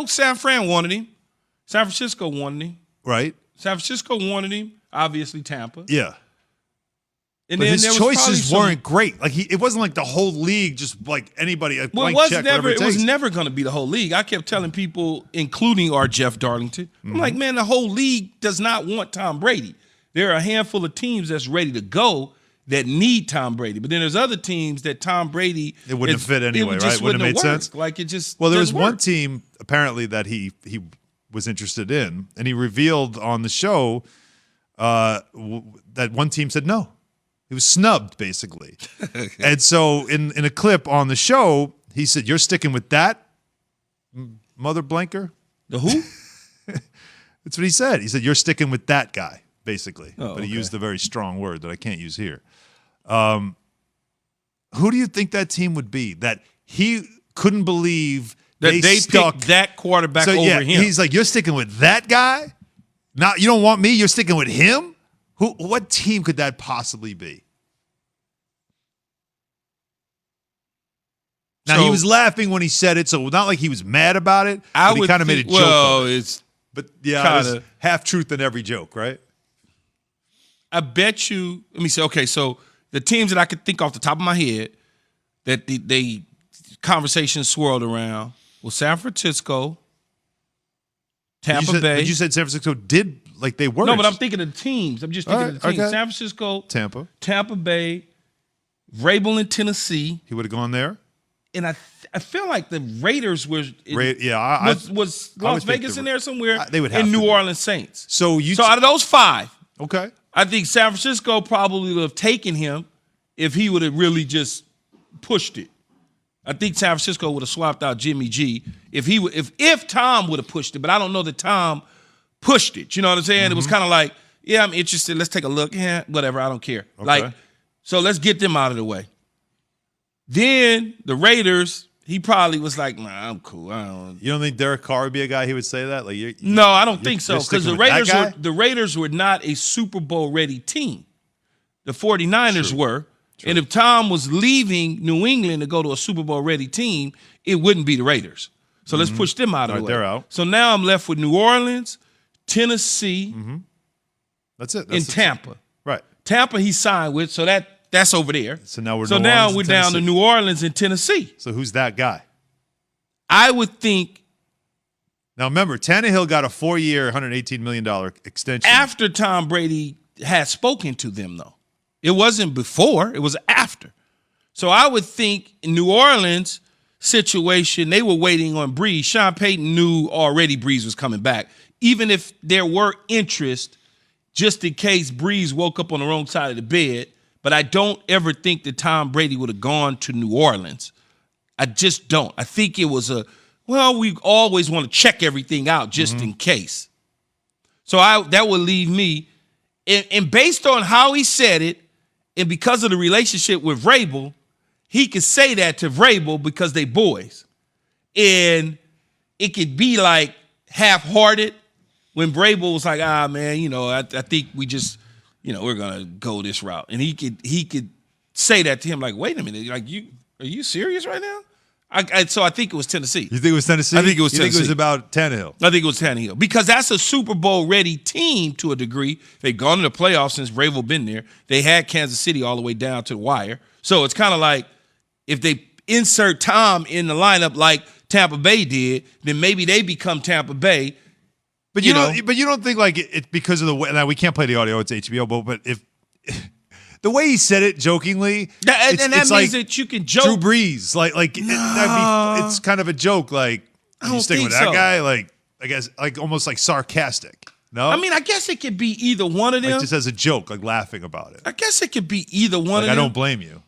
San Fran wanted him. San Francisco wanted him. Right. San Francisco wanted him. Obviously, Tampa. Yeah. And but then his choices weren't great. Like it wasn't like the whole league, just like anybody. It was never going to be the whole league. I kept telling people, including our Jeff Darlington, I'm like, man, the whole league does not want Tom Brady. There are a handful of teams that's ready to go that need Tom Brady, but then there's other teams that Tom Brady it wouldn't have fit anyway, right? Wouldn't have made sense. Like it just there was one team apparently that he was interested in, and he revealed on the show that one team said no. He was snubbed, basically. And so in a clip on the show, he said, "You're sticking with that, mother blanker?" The who? That's what he said. He said, "You're sticking with that guy," basically. Oh, but he used a very strong word that I can't use here. Who do you think that team would be that he couldn't believe that they stuck picked that quarterback over him? He's like, "You're sticking with that guy? Not, you don't want me, you're sticking with him?" What team could that possibly be? Now, he was laughing when he said it, so not like he was mad about it, but he kind of made a joke. Well, it's there's half truth in every joke, right? I bet you, let me say, okay, so the teams that I could think off the top of my head that the conversation swirled around was San Francisco, Tampa Bay. But you said San Francisco did, like they were. No, but I'm thinking of the teams. I'm just thinking of the teams. Okay. San Francisco, Tampa Bay, Vrabel in Tennessee. He would have gone there. And I feel like the Raiders was Las Vegas in there somewhere. They would have in New Orleans Saints. So out of those five, okay, I think San Francisco probably would have taken him if he would have really just pushed it. I think San Francisco would have swapped out Jimmy G if Tom would have pushed it, but I don't know that Tom pushed it. You know what I'm saying? It was kind of like, yeah, I'm interested. Let's take a look. Yeah, whatever. I don't care. Okay. So let's get them out of the way. Then the Raiders, he probably was like, nah, I'm cool. You don't think Derek Carr would be a guy he would say that? No, I don't think so. Because the Raiders were not a Super Bowl ready team. The 49ers were. True. And if Tom was leaving New England to go to a Super Bowl ready team, it wouldn't be the Raiders. So let's push them out of the way. They're out. So now I'm left with New Orleans, Tennessee, that's it. And Tampa. Right. Tampa he signed with, so that's over there. So now we're down to New Orleans and Tennessee. So who's that guy? I would think. Now remember, Tannehill got a 4-year, $118 million extension. After Tom Brady had spoken to them, though. It wasn't before, it was after. So I would think in New Orleans situation, they were waiting on Breeze. Sean Payton knew already Breeze was coming back. Even if there were interest, just in case Breeze woke up on the wrong side of the bed. But I don't ever think that Tom Brady would have gone to New Orleans. I just don't. I think it was we always want to check everything out just in case. So that would leave me, and based on how he said it, and because of the relationship with Vrabel, he could say that to Vrabel because they boys. And it could be like half-hearted when Vrabel was like, man, I think we just, we're going to go this route. And he could say that to him like, wait a minute, like are you serious right now? So I think it was Tennessee. You think it was Tennessee? I think it was Tennessee. You think it was about Tannehill? I think it was Tannehill. Because that's a Super Bowl ready team to a degree. They've gone to the playoffs since Vrabel been there. They had Kansas City all the way down to the wire. So it's kind of like if they insert Tom in the lineup like Tampa Bay did, then maybe they become Tampa Bay. But you don't think like it because of the way. Now we can't play the audio; it's HBO. But if the way he said it jokingly, that means like that you can joke. Drew Brees, it's kind of a joke. Like you sticking with that guy, like I guess like almost like sarcastic. No, I mean I guess it could be either one of them. Like just as a joke, like laughing about it. I guess it could be either one of them. I don't blame you,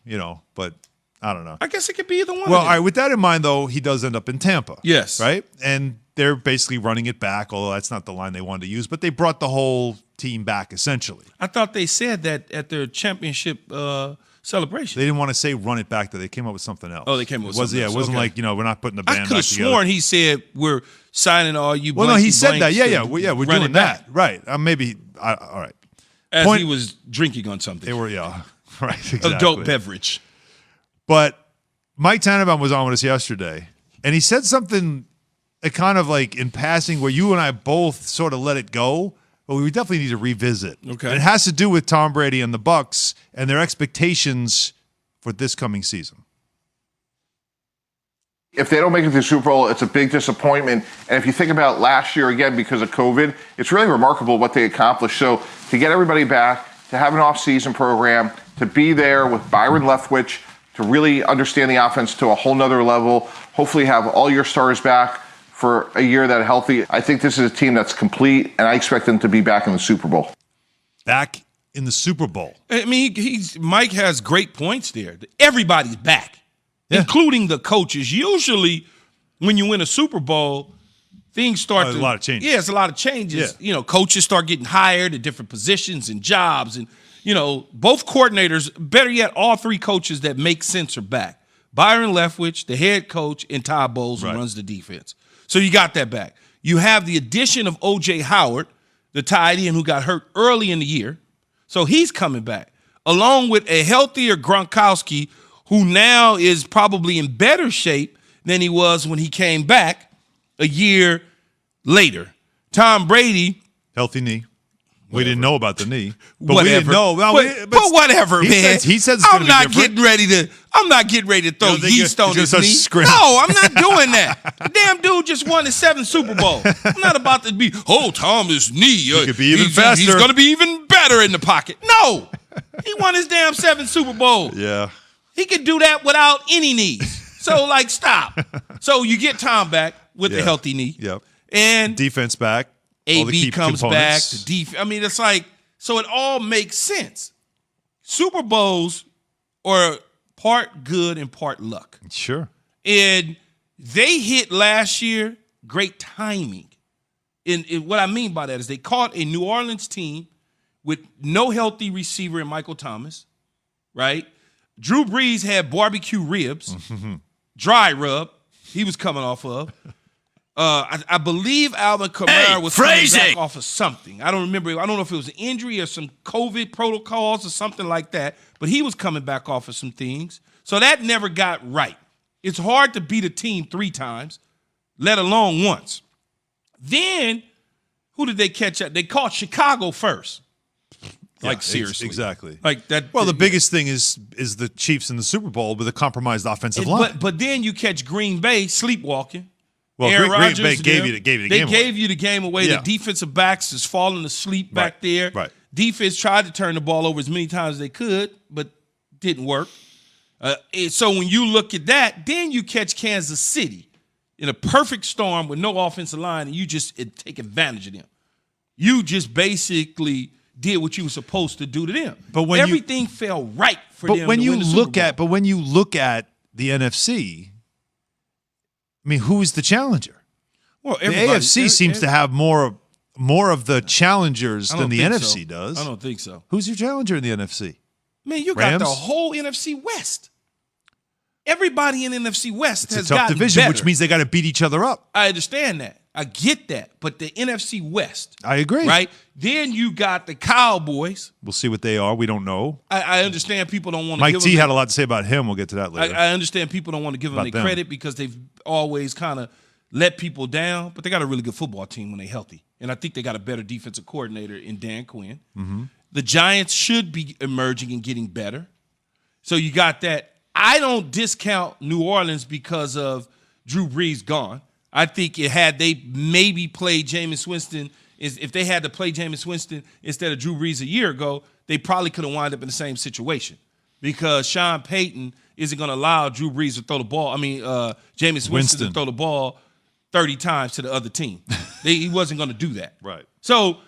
but I don't know. I guess it could be either one. Well, all right. With that in mind, though, he does end up in Tampa. Yes, right, and they're basically running it back, although that's not the line they wanted to use. But they brought the whole team back, essentially. I thought they said that at their championship celebration. They didn't want to say run it back, though. They came up with something else. Oh, they came up with something else. Yeah, it wasn't like, we're not putting the band back together. I could have sworn he said we're signing all you Well, no, he said that. Yeah, we're doing that. Right. Maybe, all right. As he was drinking on something. They were, right, exactly. Adult beverage. But Mike Tannenbaum was on with us yesterday, and he said something a kind of like in passing where you and I both sort of let it go, but we definitely need to revisit. Okay. And it has to do with Tom Brady and the Bucs and their expectations for this coming season. If they don't make it to the Super Bowl, it's a big disappointment. And if you think about last year, again, because of COVID, it's really remarkable what they accomplished. So to get everybody back, to have an off-season program, to be there with Byron Leftwich, to really understand the offense to a whole nother level, hopefully have all your stars back for a year that healthy. I think this is a team that's complete, and I expect them to be back in the Super Bowl. Back in the Super Bowl. I mean, Mike has great points there. Everybody's back. Yeah. Including the coaches. Usually, when you win a Super Bowl, things start a lot of changes. Yeah, it's a lot of changes. Yeah. You know, coaches start getting hired at different positions and jobs. And, you know, both coordinators, better yet, all three coaches that make sense are back. Byron Leftwich, the head coach, and Todd Bowles, who runs the defense. So you got that back. You have the addition of O.J. Howard, the tight end who got hurt early in the year. So he's coming back, along with a healthier Gronkowski, who now is probably in better shape than he was when he came back a year later. Tom Brady. Healthy knee. Whatever. We didn't know about the knee. But whatever. we didn't know. Well, but whatever, man. He says it's I'm not different. I'm not getting ready to throw yeast on his knee. No, I'm not doing that. The damn dude just won his 7th Super Bowl. I'm not about to be, Tom's knee. He could be even faster. He's going to be even better in the pocket. No. He won his damn 7th Super Bowl. Yeah. He could do that without any knees. So, stop. So you get Tom back with a healthy knee. Yep. And defense back. AB comes back. Components. I mean, it's so it all makes sense. Super Bowls are part good and part luck. Sure. And they hit last year, great timing. And what I mean by that is they caught a New Orleans team with no healthy receiver in Michael Thomas, right? Drew Brees had barbecue ribs, dry rub. He was coming off of. I believe Alvin Kamara was coming back off of something. I don't remember. I don't know if it was an injury or some COVID protocols or something like that, but he was coming back off of some things. So that never got right. It's hard to beat a team 3 times, let alone once. Then, who did they catch up? They caught Chicago first. Seriously. Exactly. Like that. Well, the biggest thing is the Chiefs in the Super Bowl with a compromised offensive line. But then you catch Green Bay sleepwalking. Well, Aaron Green Rodgers Bay gave you the game They away. gave you the game away. Yeah. The defensive backs is falling asleep back there. Right. Defense tried to turn the ball over as many times as they could, but didn't work. So when you look at that, then you catch Kansas City in a perfect storm with no offensive line, and you just take advantage of them. You just basically did what you were supposed to do to them. But when everything fell right for them. But when you look at the NFC, I mean, who's the challenger? Well, the AFC seems to have more of the challengers than the NFC does. I don't think so. Who's your challenger in the NFC? Man, you Rams? got the whole NFC West. Everybody in NFC West has gotten better. It's a tough division, better. which means they got to beat each other up. I understand that. I get that. But the NFC West. I agree. Right? Then you got the Cowboys. We'll see what they are. We don't know. I understand people don't want to Mike give T them had a lot to say about him. We'll get to that later. I understand people don't want to give them the credit because they've always kind of let people down. But they got a really good football team when they're healthy. And I think they got a better defensive coordinator in Dan Quinn. Mm-hmm. The Giants should be emerging and getting better. So you got that. I don't discount New Orleans because of Drew Brees gone. I think had they maybe played Jameis Winston, if they had to play Jameis Winston instead of Drew Brees a year ago, they probably could have wound up in the same situation because Sean Payton isn't going to allow Drew Brees to throw the ball. Jameis Winston to throw the ball 30 times to the other team. He wasn't going to do that. Right. So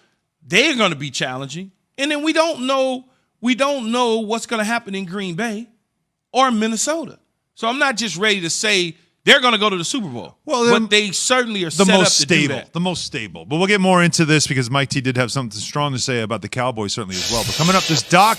they're going to be challenging. And then we don't know what's going to happen in Green Bay or Minnesota. So I'm not just ready to say they're going to go to the Super Bowl. Well, but they certainly are set up to do that. The most stable. But we'll get more into this because Mike T did have something strong to say about the Cowboys certainly as well. But coming up, this Doc